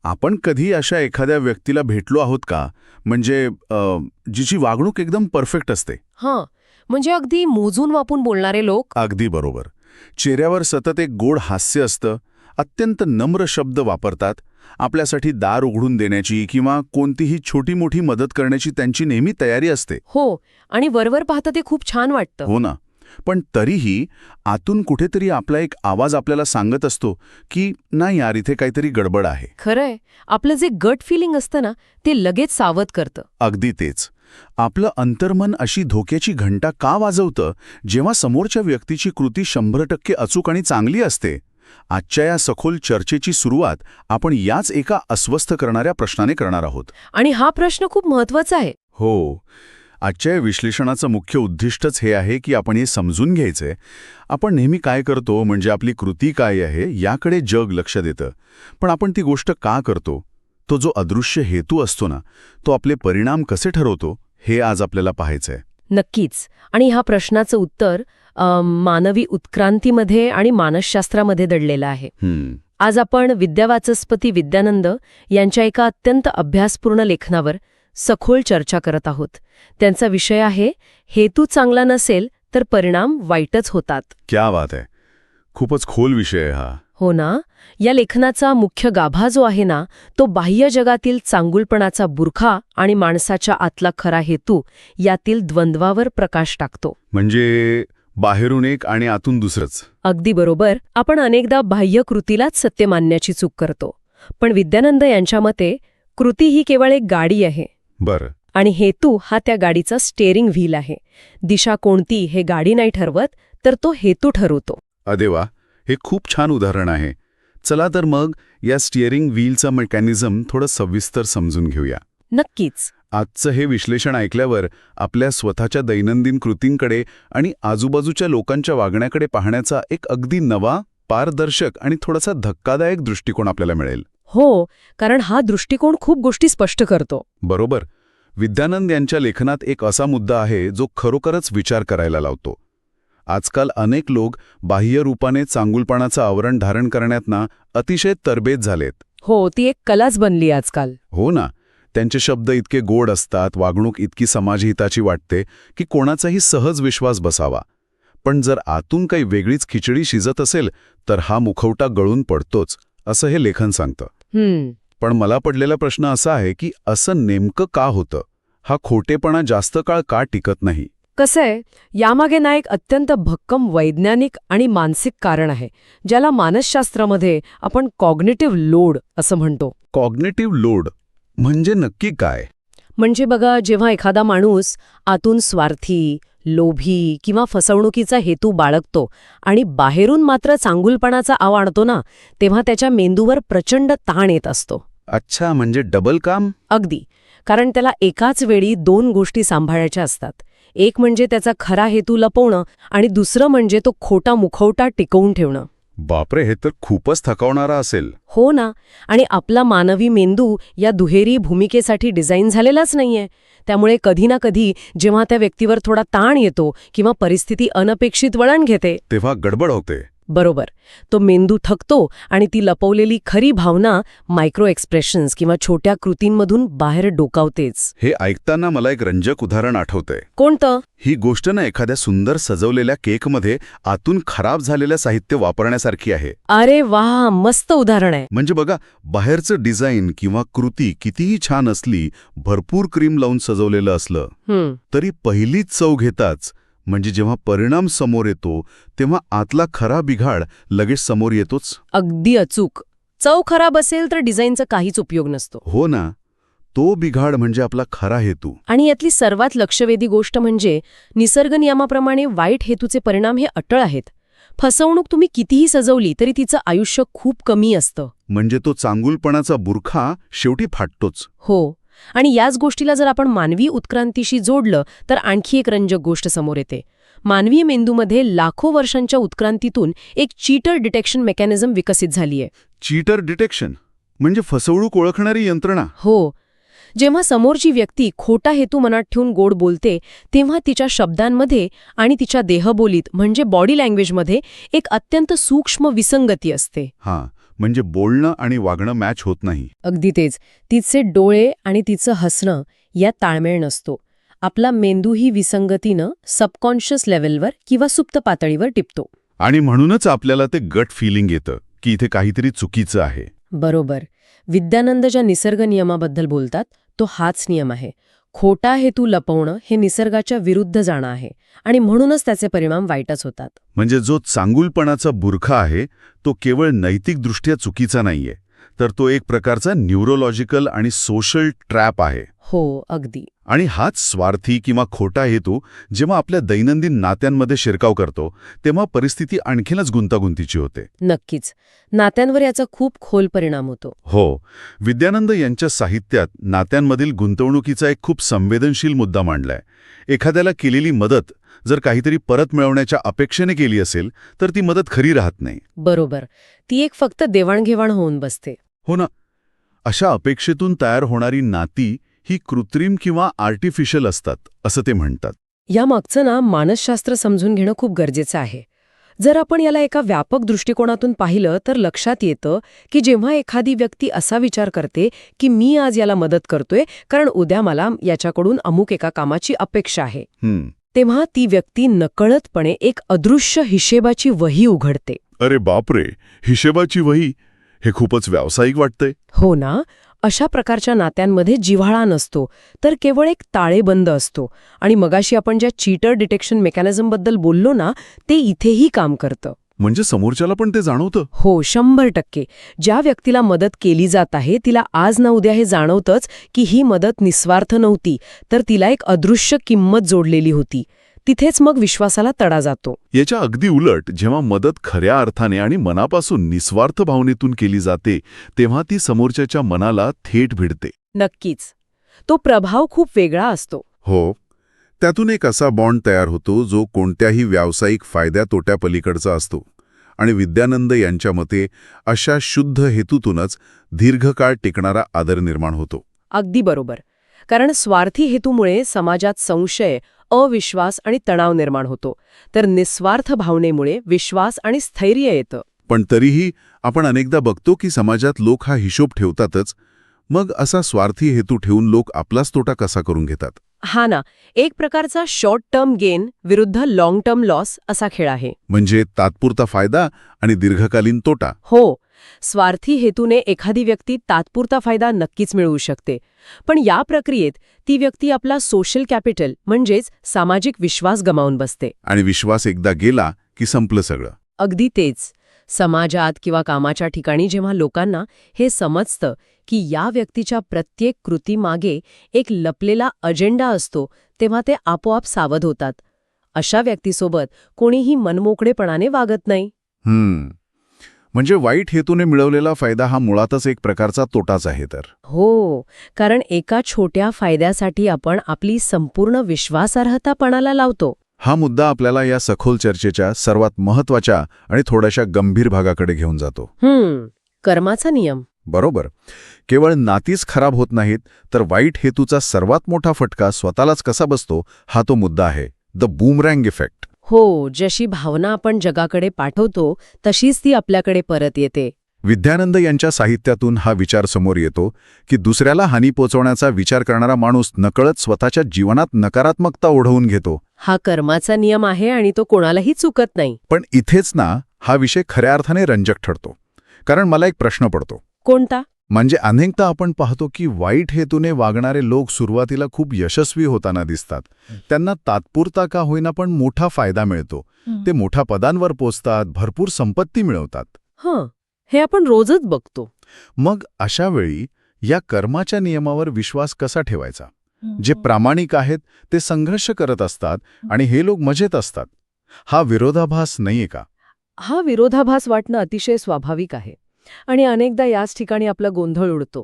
आपण कधी अशा एखाद्या व्यक्तीला भेटलो आहोत का, म्हणजे जिची वागणूक एकदम परफेक्ट असते? हां, म्हणजे अगदी मोजून वापून बोलणारे लोक. अगदी बरोबर. चेहऱ्यावर सतत एक गोड हास्य असतं, अत्यंत नम्र शब्द वापरतात, आपल्यासाठी दार उघडून देण्याची किंवा कोणतीही छोटी मोठी मदत करण्याची त्यांची नेहमी तयारी असते. हो, आणि वरवर पाहतं ते खूप छान वाटतं. हो ना. पण तरीही आतून कुठेतरी आपला एक आवाज आपल्याला सांगत असतो की नाही यार, इथे काहीतरी गडबड आहे. खरंय, आपलं जे गट फिलिंग असतं ना, ते लगेच सावध करतं. अगदी तेच. आपलं अंतर्मन अशी धोक्याची घंटा का वाजवतं जेव्हा समोरच्या व्यक्तीची कृती 100% अचूक आणि चांगली असते? आजच्या या सखोल चर्चेची सुरुवात आपण याच एका अस्वस्थ करणाऱ्या प्रश्नाने करणार आहोत. आणि हा प्रश्न खूप महत्वाचा आहे. हो. आजच्या या विश्लेषणाचं मुख्य उद्दिष्टच हे आहे की आपण हे समजून घ्यायचंय, आपण नेहमी काय करतो म्हणजे आपली कृती काय आहे याकडे जग लक्ष देतं, पण आपण ती गोष्ट का करतो, तो जो अदृश्य हेतू असतो ना, तो आपले परिणाम कसे ठरवतो, हे आज आपल्याला पाहायचंय. नक्कीच. आणि ह्या प्रश्नाचं उत्तर मानवी उत्क्रांतीमध्ये आणि मानसशास्त्रामध्ये दडलेलं आहे. आज आपण विद्यावाचस्पती विद्यानंद यांच्या एका अत्यंत अभ्यासपूर्ण लेखनावर सखोल चर्चा करत आहोत. त्यांचा विषय आहे, हेतू चांगला नसेल तर परिणाम वाईटच होतात. क्या बात आहे. खूपच खोल विषय आहे हा. हो ना. या लेखनाचा मुख्य गाभा जो आहे ना, तो बाह्य जगातील चांगुलपणाचा बुरखा आणि माणसाच्या आतला खरा हेतू यातील द्वंद्वावर प्रकाश टाकतो. म्हणजे बाहेरून एक आणि आतून दुसरंच. अगदी बरोबर. आपण अनेकदा बाह्य कृतीलाच सत्य मानण्याची चूक करतो, पण विद्यानंद यांच्या मते कृती ही केवळ एक गाडी आहे. बरं. आणि हेतू हा त्या गाडीचा स्टेअरिंग व्हील आहे. दिशा कोणती हे गाडी नाही ठरवत, तर तो हेतू ठरवतो. अरे वा, हे खूप छान उदाहरण आहे. चला तर मग या स्टिअरिंग व्हीलचा मेकॅनिझम थोडं सविस्तर समजून घेऊया. नक्कीच. आजचं हे विश्लेषण ऐकल्यावर आपल्या स्वतःच्या दैनंदिन कृतींकडे आणि आजूबाजूच्या लोकांच्या वागण्याकडे पाहण्याचा एक अगदी नवा, पारदर्शक आणि थोडासा धक्कादायक दृष्टिकोन आपल्याला मिळेल. हो, कारण हा दृष्टिकोन खूप गोष्टी स्पष्ट करतो. बरोबर. विद्यानंद यांच्या लेखनात एक असा मुद्दा आहे जो खरोखरच विचार करायला लावतो. आजकाल अनेक लोक बाह्य रूपाने चांगुलपणाचं आवरण धारण करण्यात ना अतिशय तरबेज झालेत. हो, ती एक कलाच बनली आजकाल. हो ना. त्यांचे शब्द इतके गोड असतात, वागणूक इतकी समाजहिताची वाटते की कोणाचाही सहज विश्वास बसावा. पण जर आतून काही वेगळीच खिचडी शिजत असेल तर हा मुखवटा गळून पडतोच, असं हे लेखन सांगतं. पण मला पडलेला प्रश्न असा आहे की असं नेमकं का होतं? हा खोटेपणा जास्त काळ का टिकत नाही? कसं आहे, यामागे ना एक अत्यंत भक्कम वैज्ञानिक आणि मानसिक कारण आहे, ज्याला मानसशास्त्रामध्ये आपण कॉग्निटिव्ह लोड असं म्हणतो. कॉग्निटिव्ह लोड म्हणजे नक्की काय? म्हणजे बघा, जेव्हा एखादा माणूस आतून स्वार्थी, लोभी किंवा फसवणुकीचा हेतू बाळगतो आणि बाहेरून मात्र चांगुलपणाचा आव आणतो ना, तेव्हा त्याच्या मेंदूवर प्रचंड ताण येत असतो. अच्छा, म्हणजे डबल काम? अगदी. कारण त्याला एकाच वेळी 2 गोष्टी सांभाळायच्या असतात. एक म्हणजे त्याचा खरा हेतू लपवणं आणि दुसरं म्हणजे तो खोटा मुखवटा टिकवून ठेवणं. बापरे, हे तर खूपच थकवणारा असेल. हो ना. आणि आपला मानवी मेंदू या दुहेरी भूमिकेसाठी डिझाईन झालेलाच नाहीये. त्यामुळे कधी ना कधी जेव्हा त्या व्यक्तीवर थोडा ताण येतो किंवा परिस्थिती अनपेक्षित वळण घेते, तेव्हा गडबड होते. बरोबर, तो मेंदू थकतो आणि ती लपवलेली खरी भावना मायक्रो एक्सप्रेशन्स किंवा छोट्या कृतींमधून बाहेर डोकावतेच. हे ऐकताना मला एक रंजक उदाहरण आठवतंय. कोणतं? ही गोष्ट ना एखाद्या सुंदर सजवलेल्या केकमध्ये आतून खराब झालेलं साहित्य वापरण्यासारखी आहे. अरे वाह, मस्त उदाहरण आहे. म्हणजे बघा, बाहेरचं डिझाईन किंवा कृती कितीही छान असली, भरपूर क्रीम लावून सजवलेलं असलं तरी पहिलीच चव घेताच, म्हणजे जेव्हा परिणाम समोर येतो तेव्हा आतला खरा बिघाड लगेच समोर येतोच. अगदी अचूक. चव खराब असेल तर डिझाईनचा काहीच उपयोग नसतो. हो ना. तो बिघाड म्हणजे आपला खरा हेतू. आणि यातली सर्वात लक्षवेधी गोष्ट म्हणजे निसर्ग नियमाप्रमाणे वाईट हेतूचे परिणाम हे अटळ आहेत. फसवणूक तुम्ही कितीही सजवली तरी तिचं आयुष्य खूप कमी असतं. म्हणजे तो चांगुलपणाचा बुरखा शेवटी फाटतोच. हो. आणि याच गोष्टीला जर आपण मानवी उत्क्रांतीशी जोडलं तर आणखी एक रंजक गोष्ट समोर येते. मानवी मेंदूमध्ये लाखो वर्षांच्या उत्क्रांतीतून एक चीटर डिटेक्शन मेकॅनिझम विकसित झालीय. चीटर डिटेक्शन म्हणजे फसवणूक ओळखणारी यंत्रणा? हो. जेव्हा समोरची व्यक्ती खोटा हेतू मनात ठेवून गोड बोलते, तेव्हा तिच्या शब्दांमध्ये आणि तिच्या देहबोलीत म्हणजे बॉडी लँग्वेजमध्ये एक अत्यंत सूक्ष्म विसंगती असते. हां, म्हणजे बोलणं आणि वागणं मॅच होत नाही. अगदी तेच. तिचे डोळे आणि तिचं हसणं यात ताळमेळ नसतो. आपला मेंदूही विसंगतीनं सबकॉन्शियस लेव्हलवर किंवा सुप्त पातळीवर टिपतो. आणि म्हणूनच आपल्याला ते गट फिलिंग येतं की इथे काहीतरी चुकीचं आहे. बरोबर. विद्यानंद ज्या निसर्ग नियमाबद्दल बोलतात तो हाच नियम आहे. खोटा हेतू लपवणं हे निसर्गाच्या विरुद्ध जाणं आहे आणि म्हणूनच त्याचे परिणाम वाईटच होतात. म्हणजे जो चांगुलपणाचा बुरखा आहे तो केवळ नैतिकदृष्ट्या चुकीचा नाहीये, तर तो एक प्रकारचा न्यूरोलॉजिकल आणि सोशल ट्रॅप आहे. हो, अगदी. आणि हाच स्वार्थी किंवा खोटा हेतू जेव्हा आपल्या दैनंदिन नात्यांमध्ये शिरकाव करतो तेव्हा परिस्थिती आणखीनच गुंतागुंतीची होते. नक्कीच. नात्यांवर याचा खूप खोल परिणाम होतो. हो, विद्यानंद यांच्या साहित्यात नात्यांमधील गुंतवणुकीचा एक खूप संवेदनशील मुद्दा मांडलाय. एखाद्याला केलेली मदत जर काहीतरी परत मिळवण्याच्या अपेक्षेने केली असेल तर ती मदत खरी राहत नाही. बरोबर. ती एक फक्त देवाणघेवाण होऊन बसते. हो ना. अशा अपेक्षेतून तयार होणारी नाती ही कृत्रिम किंवा आर्टिफिशियल असतात असं ते म्हणतात. यामागचं मानसशास्त्र समजून घेणं खूप गरजेचं आहे. जर आपण याला एका व्यापक दृष्टिकोनातून पाहिलं तर लक्षात येतं की जेव्हा एखादी व्यक्ती असा विचार करते की मी आज याला मदत करतोय कारण उद्या मला याच्याकडून अमुक एका कामाची अपेक्षा आहे, तेव्हा ती व्यक्ती नकळतपणे एक अदृश्य हिशेबाची वही उघडते. अरे बापरे, हिशेबाची वही? हे खूपच व्यावसायिक वाटतंय. हो ना. अशा प्रकारच्या नात्यांमध्ये जिव्हाळा नसतो तर केवळ एक ताळेबंद असतो. आणि मगाशी आपण ज्या चीटर डिटेक्शन मेकॅनिझमबद्दल बोललो ना, ते इथेही काम करतं. म्हणजे समोरच्याला पण ते जाणवतं? हो, 100%. ज्या व्यक्तीला मदत केली जात आहे तिला आज ना उद्या हे जाणवतंच की ही मदत निस्वार्थ नव्हती, तर तिला एक अदृश्य किंमत जोडलेली होती. तिथेच मग विश्वासाला तडा जातो. याच्या अगदी उलट जेव्हा मदत खऱ्या अर्थाने आणि मनापासून निस्वार्थ भावनेतून केली जाते तेव्हा ती समोरच्याच्या मनाला थेट भिडते. नक्कीच. तो प्रभाव खूप वेगळा असतो. हो, त्यातून एक असा बॉन्ड तयार होतो जो कोणत्याही व्यावसायिक फायद्या तोट्यापलीकडचा असतो. आणि विद्यानंद यांच्या मते अशा शुद्ध हेतूतूनच दीर्घकाळ टिकणारा आदर निर्माण होतो. अगदी बरोबर. कारण स्वार्थी हेतूमुळे समाजात संशय, अविश्वास आणि तणाव निर्माण होतो, तर निस्वार्थ भावनेमुळे विश्वास आणि स्थैर्य येतं. पण तरीही आपण अनेकदा बघतो की समाजात लोक हा हिशोब ठेवतातच. मग असा स्वार्थी हेतू ठेवून लोक आपलाच तोटा कसा करून घेतात? हा ना, एक प्रकारचा शॉर्ट टर्म गेन विरुद्ध लॉंग टर्म लॉस असा खेळ आहे. म्हणजे तात्पुरता फायदा आणि दीर्घकालीन तोटा. हो, स्वार्थी हेतूने एखादी व्यक्ती तात्पुरता फायदा नक्कीच मिळवू शकते, पण या प्रक्रियेत ती व्यक्ती आपला सोशल कॅपिटल म्हणजेच सामाजिक विश्वास गमावून बसते. आणि विश्वास एकदा गेला की संपलं सगळं. अगदी तेच. समाजात किंवा कामाच्या ठिकाणी जेव्हा लोकांना हे समजतं की या व्यक्तीच्या प्रत्येक कृतीमागे एक लपलेला अजेंडा असतो, तेव्हा ते आपोआप सावध होतात. अशा व्यक्तीसोबत कोणीही मनमोकळेपणाने वागत नाही. म्हणजे वाईट हेतूने मिळवलेला फायदा हा मुळातच एक प्रकारचा तोटाच आहे तर. हो, कारण एका छोट्या फायद्यासाठी आपण आपली संपूर्ण विश्वासार्हता पणाला लावतो. हा मुद्दा आपल्याला या सखोल चर्चेच्या सर्वात महत्वाच्या आणि थोड्याशा गंभीर भागाकडे घेऊन जातो. कर्माचा नियम. बरोबर. केवळ नातीच खराब होत नाहीत, तर वाईट हेतूचा सर्वात मोठा फटका स्वतःलाच कसा बसतो हा तो मुद्दा आहे. The boomerang effect. हो, जशी भावना आपण जगाकडे पाठवतो तशीच ती आपल्याकडे परत येते. विद्यानंद यांच्या साहित्यातून हा विचार समोर येतो की दुसऱ्याला हानी पोचवण्याचा विचार करणारा माणूस नकळत स्वतःच्या जीवनात नकारात्मकता ओढवून घेतो. हा कर्माचा नियम आहे आणि तो कोणालाही चुकत नाही. पण इथेच हा विषय खऱ्या अर्थाने रंजक ठरतो. कारण मला एक प्रश्न पडतो. कोणता? म्हणजे अनेकदा आपण पाहतो की वाईट हेतूने वागणारे लोक सुरुवातीला खूप यशस्वी होताना दिसतात. त्यांना तात्पुरता का होईना पण मोठा फायदा मिळतो. ते मोठ्या पदांवर पोचतात, भरपूर संपत्ती मिळवतात. हे आपण रोजच बघतो. मग अशा वेळी या कर्माच्या नियमावर विश्वास कसा ठेवायचा? जे प्रामाणिक आहेत ते संघर्ष करत असतात आणि हे लोक मजेत असतात. हा विरोधाभास नाहीये का? हा विरोधाभास वाटणं अतिशय स्वाभाविक आहे आणि अनेकदा याच ठिकाणी आपला गोंधळ उडतो.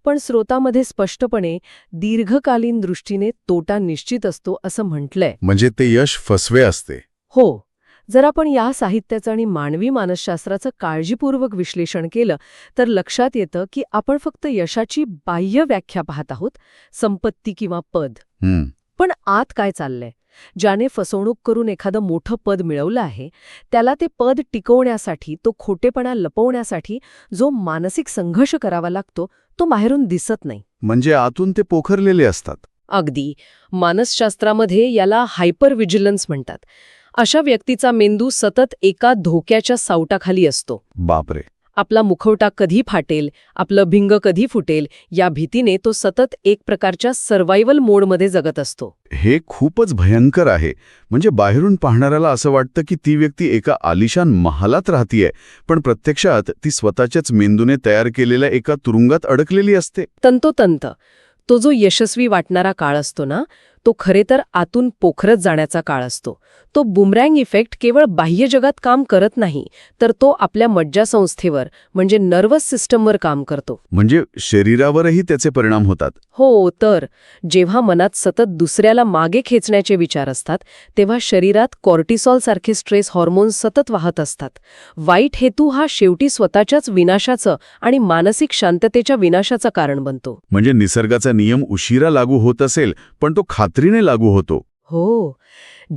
पण स्रोतामध्ये स्पष्टपणे दीर्घकालीन दृष्टीने तोटा निश्चित असतो असं म्हटलंय. म्हणजे ते यश फसवे असते. हो. जर आपण या साहित्याचं आणि मानवी मानसशास्त्राचं काळजीपूर्वक विश्लेषण केलं तर लक्षात येतं की आपण फक्त यशाची बाह्य व्याख्या पाहत आहोत, संपत्ती किंवा पद. पण आत काय चाललंय ज्याने फसवणूक करून एखादं मोठं पद मिळवलं आहे त्याला ते पद टिकवण्यासाठी, तो खोटेपणा लपवण्यासाठी जो मानसिक संघर्ष करावा लागतो तो बाहेरून दिसत नाही. म्हणजे आतून ते पोखरलेले असतात. अगदी. मानसशास्त्रामध्ये याला हायपर व्हिजिलन्स म्हणतात. अशा व्यक्तीचा मेंदू सतत एका धोक्याच्या सावटाखाली असतो. बापरे. आपला मुखवटा कधी फाटेल, आपलं भिंग कधी फुटेल या भीतीने तो सतत एक प्रकारच्या सर्व्हायव्हल मोडमध्ये जगत असतो. हे खूपच भयंकर आहे. म्हणजे बाहेरून पाहणाऱ्याला असं वाटतं की ती व्यक्ती एका आलिशान महालात राहतीये, पण प्रत्यक्षात ती स्वतःच्याच मेंदूने तयार केलेल्या एका तुरुंगात अडकलेली असते. तंतोतंत. तो जो यशस्वी वाटणारा काळ असतो ना, तो खरे तर आतून पोखरत जाण्याचा काळ असतो. तो बुमरँग इफेक्ट केवळ बाह्य जगात काम करत नाही, तर तो आपल्या मज्जासंस्थेवर म्हणजे नर्वस सिस्टमवर काम करतो. म्हणजे शरीरावरही त्याचे परिणाम होतात. हो तर. जेव्हा मनात सतत दुसऱ्याला मागे खेचण्याचे विचार असतात, तेव्हा शरीरात कॉर्टिसॉल सारखे स्ट्रेस हॉर्मोन्स सतत वाहत असतात. वाईट हेतू हा शेवटी स्वतःच्याच विनाशाचं आणि मानसिक शांततेच्या विनाशाचं कारण बनतो. म्हणजे निसर्गाचा नियम उशिरा लागू होत असेल, पण तो खात्रीने लागू होतो. हो.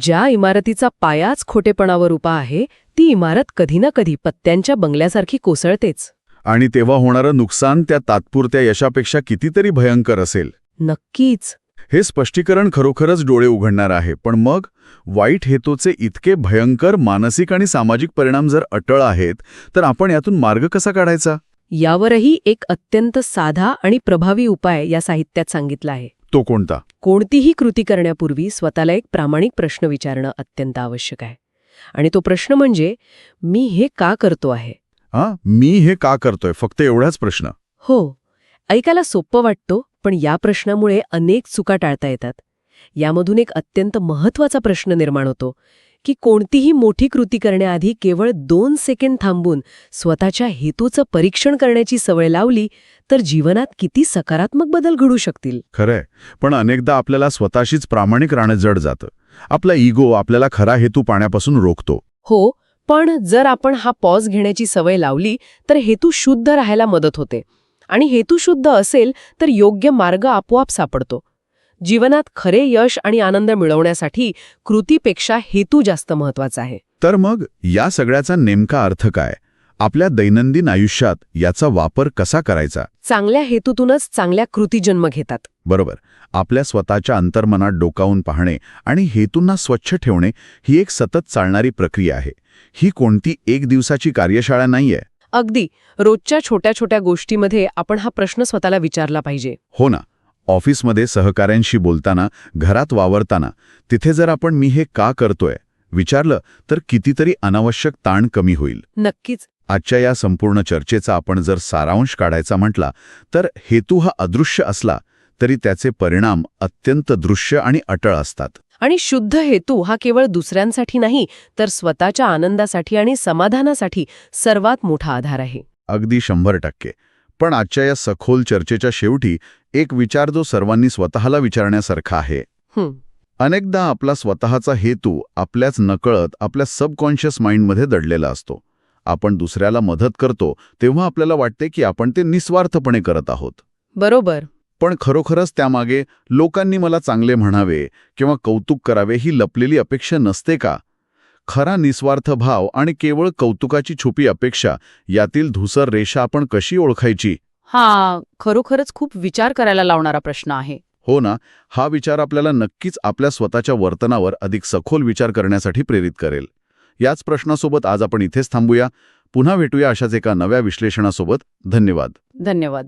ज्या इमारतीचा पायाच खोटेपणावर उभा आहे, ती इमारत कधी ना कधी पत्त्यांच्या बंगल्यासारखी कोसळतेच. आणि तेव्हा होणारं नुकसान त्या तात्पुरत्या यशापेक्षा कितीतरी भयंकर असेल. नक्कीच. हे स्पष्टीकरण खरोखरच डोळे उघडणार आहे. पण मग वाईट हेतूचे इतके भयंकर मानसिक आणि सामाजिक परिणाम जर अटळ आहेत, तर आपण यातून मार्ग कसा काढायचा? यावरही एक अत्यंत साधा आणि प्रभावी उपाय या साहित्यात सांगितला आहे. तो कोणता? कोणतीही कृती करण्यापूर्वी स्वतःला एक प्रामाणिक प्रश्न विचारणं अत्यंत आवश्यक आहे. आणि तो प्रश्न म्हणजे, मी हे का करतो आहे? मी हे का करतोय? फक्त एवढाच प्रश्न. हो. ऐकायला सोपं वाटतो, पण या प्रश्नामुळे अनेक चुका टाळता येतात. यामधून एक अत्यंत महत्त्वाचा प्रश्न निर्माण होतो की कोणतीही मोठी कृती करण्याआधी केवळ 2 सेकंड थांबून स्वतःच्या हेतूचं परीक्षण करण्याची सवय लावली तर जीवनात किती सकारात्मक बदल घडू शकतील. खरंय. पण अनेकदा आपल्याला स्वतःशीच प्रामाणिक राहणं जड जातं. आपला इगो आपल्याला खरा हेतू पाहण्यापासून रोखतो. हो, पण जर आपण हा पॉज घेण्याची सवय लावली तर हेतू शुद्ध राहायला मदत होते. आणि हेतू शुद्ध असेल तर योग्य मार्ग आपोआप सापडतो. जीवनात खरे यश आणि आनंद मिळवण्यासाठी कृतीपेक्षा हेतू जास्त महत्वाचा आहे. तर मग या सगळ्याचा नेमका अर्थ काय? आपल्या दैनंदिन आयुष्यात याचा वापर कसा करायचा? चांगल्या हेतूतूनच चांगल्या कृती जन्म घेतात. बरोबर. आपल्या स्वतःच्या अंतर्मनात डोकावून पाहणे आणि हेतूंना स्वच्छ ठेवणे ही एक सतत चालणारी प्रक्रिया आहे. ही कोणती एक दिवसाची कार्यशाळा नाहीये. अगदी. रोजच्या छोट्या छोट्या गोष्टीमध्ये आपण हा प्रश्न स्वतःला विचारला पाहिजे. हो ना. ऑफिसमध्ये सहकाऱ्यांशी बोलताना, घरात वावरताना, तिथे जर आपण मी हे का करतोय विचारलं तर कितीतरी अनावश्यक ताण कमी होईल. नक्कीच. आजच्या या संपूर्ण चर्चेचा आपण जर सारांश काढायचा म्हटला तर हेतू हा अदृश्य असला तरी त्याचे परिणाम अत्यंत दृश्य आणि अटळ असतात. आणि शुद्ध हेतू हा केवळ दुसऱ्यांसाठी नाही तर स्वतःच्या आनंदासाठी आणि समाधानासाठी सर्वात मोठा आधार आहे. अगदी 100%. पण आजच्या या सखोल चर्चेच्या शेवटी एक विचार जो सर्वांनी स्वतःला विचारण्यासारखा आहे. अनेकदा आपला स्वतःचा हेतू आपल्याच नकळत आपल्या सबकॉन्शियस माइंडमध्ये दडलेला असतो. आपण दुसऱ्याला मदत करतो तेव्हा आपल्याला वाटते की आपण ते निस्वार्थपणे करत आहोत. बरोबर. पण खरोखरच त्यामागे लोकांनी मला चांगले म्हणावे किंवा कौतुक करावे ही लपलेली अपेक्षा नसते का? खरा निस्वार्थ भाव आणि केवळ कौतुकाची छुपी अपेक्षा यातील धूसर रेषा आपण कशी ओळखायची? हा खरोखरच खूप विचार करायला लावणारा प्रश्न आहे. हो ना. हा विचार आपल्याला नक्कीच आपल्या स्वतःच्या वर्तनावर अधिक सखोल विचार करण्यासाठी प्रेरित करेल. याच प्रश्नासोबत आज आपण इथेच थांबूया. पुन्हा भेटूया अशाच एका नव्या विश्लेषणासोबत. धन्यवाद. धन्यवाद.